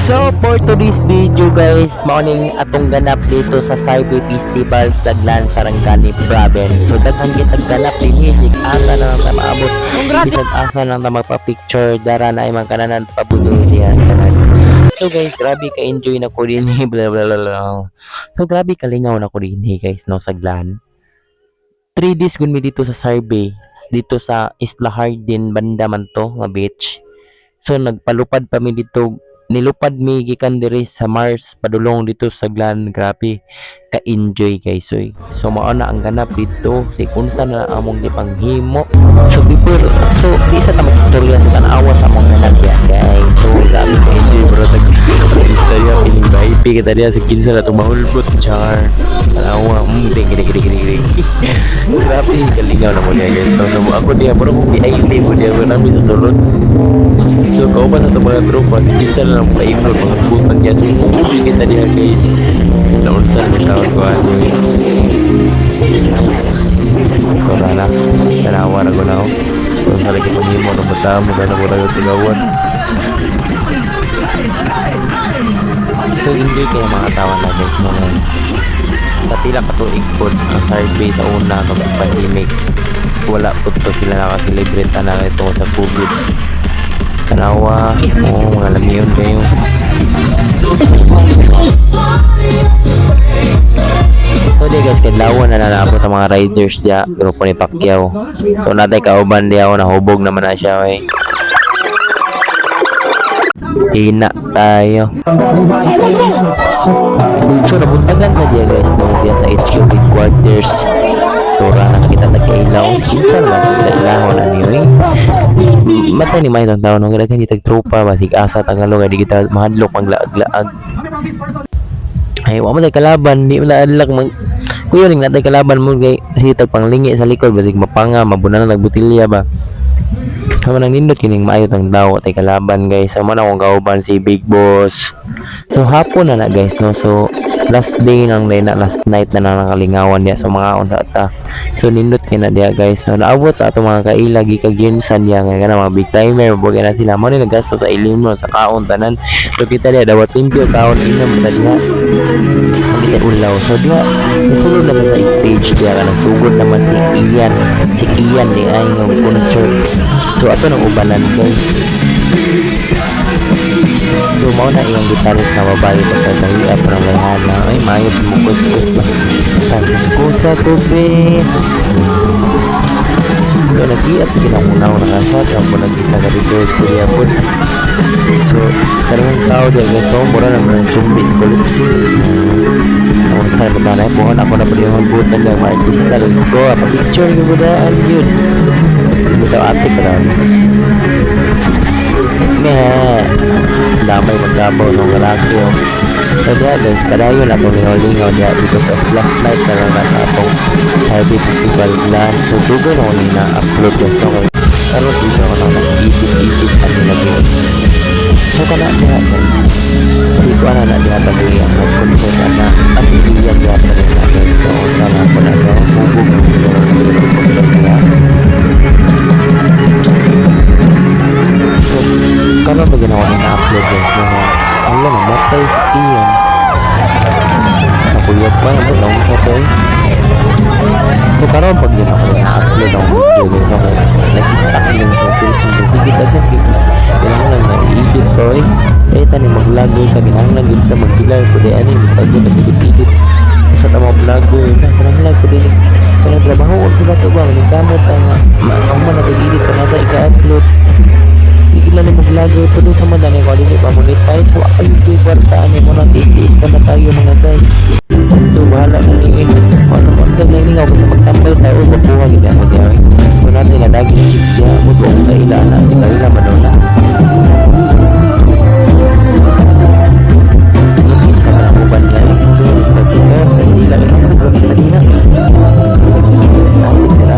So for today's video guys, morning atong ganap dito sa Cyber Festival sa Glan, Sarangani Province. So daghan kitag ganap dinhi, asa na lang maabot. Bisag asa lang ta magpa-picture, dara na ay man kananan pabudol diyan kanan. So guys, grabe ka enjoy na ko dinhi bla bla bla. So grabe kalingaw na ko dinhi guys no sa Glan. 3 days gud mi dito sa survey, dito sa Isla Hardin banda man to nga beach. So nagpalupad pa mi dito, nilupad mi gikan diri sa Mars padulong dito sa Glan. Grabe ka enjoy guys oy. So mao na ang ganap dito, si kunsa na among gipanghimo. So before, so isa ta magistorya sa tanawa sa among ganap ya guys. So grabe ka enjoy bro, tag istorya piling VIP kita dia sa kinsa na tumahulbot char tanawa ding. Grabe kalingaw na mo niya guys. So ako dia bro kung VIP mo dia bro nami sa sulod. So kau pa sa itong mga tropa, isa na lang ka-imlog mga butan niya. So kung kita niya guys, naunsan may tawag ko ano yun. Ito na, tanawa na ko na ako. Kung sa lagi pag-imo ng bata mo, gano'n ko na yung tingawan. So enjoy kayo mga tawan na guys mga katila katuig po ang survey sa una ng pandemic. Wala po ito sila nakaselebrate na ito sa COVID. Tanawa, mga lamiyon kayo. So di guys, kadlawan na nalabot ang mga riders diya, grupo ni Pacquiao. So natay kauban diya ako, nahubog naman na siya eh. Hina tayo. So nabuntagan na diya guys, nung diya sa HQ headquarters. Tura na kita nagkailaw. Kinsa na nagkailaw na niyo eh. Matay ni may tao nung ganagan di tagtropa basig asa tangalong di kita mahadlok maglaag-laag. Ay wa man kalaban di adlak mag kuyo ning natay kalaban mo kay sitag panglingi sa likod basig mapanga mabunan na nagbutilya ba. Kamo nang nindot kining maayo tang daw tay kalaban guys. Amo na akong kauban si Big Boss. So hapon na guys no. So last day nang last night na nakalingawan diya sa mga unta ta. So nindot kina diya guys. So naabot ato mga kaila gikag ginsan diya nga kana mga big timer bugay na sila mo ni nagasto sa ilim no sa kaon tanan. So kita diya dawat limpyo kaon inom ta diya. Kita ulaw. So diya isulod na sa stage diya kanang sugod naman si Ian. Si Ian di ay yung concert. So ato nang ubanan guys. So mao na iyang gitarist na babae pa sa dahiya parang layhana ay mayo mukus-kus ba kuskusa ko be. So nag-iap kinaunaw na kasat ang po nag-isa ka dito istorya po. So karong tao diya guys so mura naman ang sumbis kolupsi ang sa batanay pohon ako na pwede yung butan ng mga artista ko pa-picture yung budaan yun bitaw ate ka lang damay magkabaw ng lalaki oh. So diya guys, kadayon akong lingaw-lingaw diya because of last night na lang nasa akong Cyber Festival Glan. So dugay na ako na-upload yun so pero dito ako na nag-edit ano na yun. So kana diya hindi ko na diya tabi ang nag-concert na at hindi yan diya tabi namin. So sana ako na diya bubog ng diya. So karon ba ginawa ni na-upload guys mga alam mo matay si Ian napuyat pa naman lang sa to eh. So karon pag ginawa ni na-upload ang video guys ako nag-stack yun sa cellphone kasi kita dyan kailangan lang na-edit ko eh kaya tani mag-vlogger ka ginahanglan yun ka mag-pilar pwede ano yung pag-edit nag-edit sa tamang vlogger na kanang pwede kanang trabaho huwag sila ito ba maning kamot ang man nag-edit ka na sa ika-upload ilan mo vlogger po doon sa madami ko dito pa monetize po ay yung kwartaan mo na titis ka na tayo mga guys ito bahala na niyo ano magdagay nga ako sa magtambay tayo magbuha gina ako diya so natin na daging chicks diya mo doon kaila na si kaila manula hindi sa mga uban niya so nag-discover hindi lang ang sobrang kanina natin tira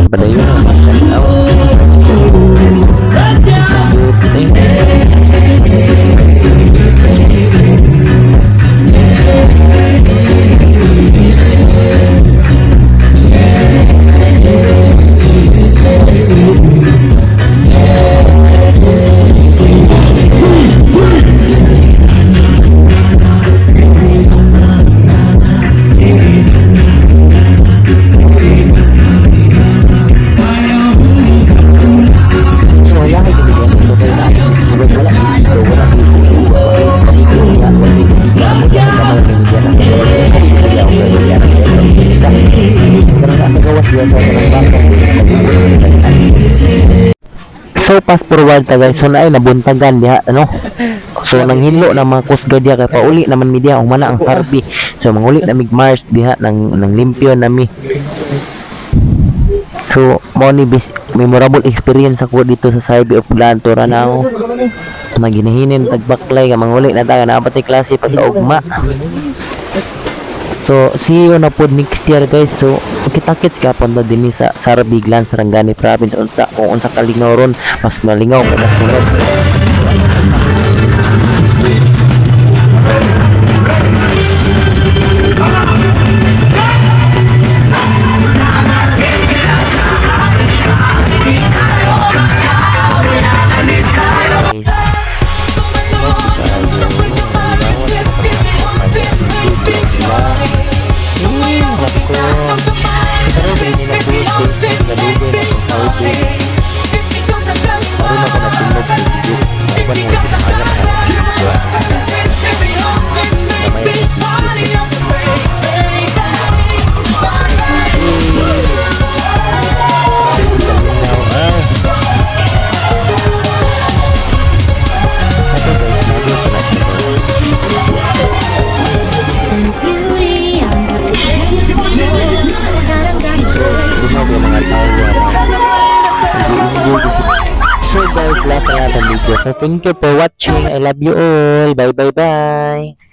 padayon ang pagkanaw dito wala dito sige niya wala dito siya mo diyan ka man niya na kaya wala niya sa pero nasa gawas diya sa kanang bangka. So fast forward ta guys, so naay nabuntagan diha ano. So nang hinlo na mga kusga diha kay pauli naman mi diha humana ang Harvey. So manguli na mig Mars diha nang limpyo na mi. So mo ni memorable experience ako dito sa Side of Lantora na ako. Maginahinin tagbaklay ka manguli na ta na pati klase pagkaugma. So see you na pod next year guys. So kita-kits ka punta din sa Sarabiglan, Sarangani province unsa kung unsa kalingaw ron mas malingaw ko mas sunod. So guys, last na natin video. So thank you for watching. I love you all. Bye bye bye.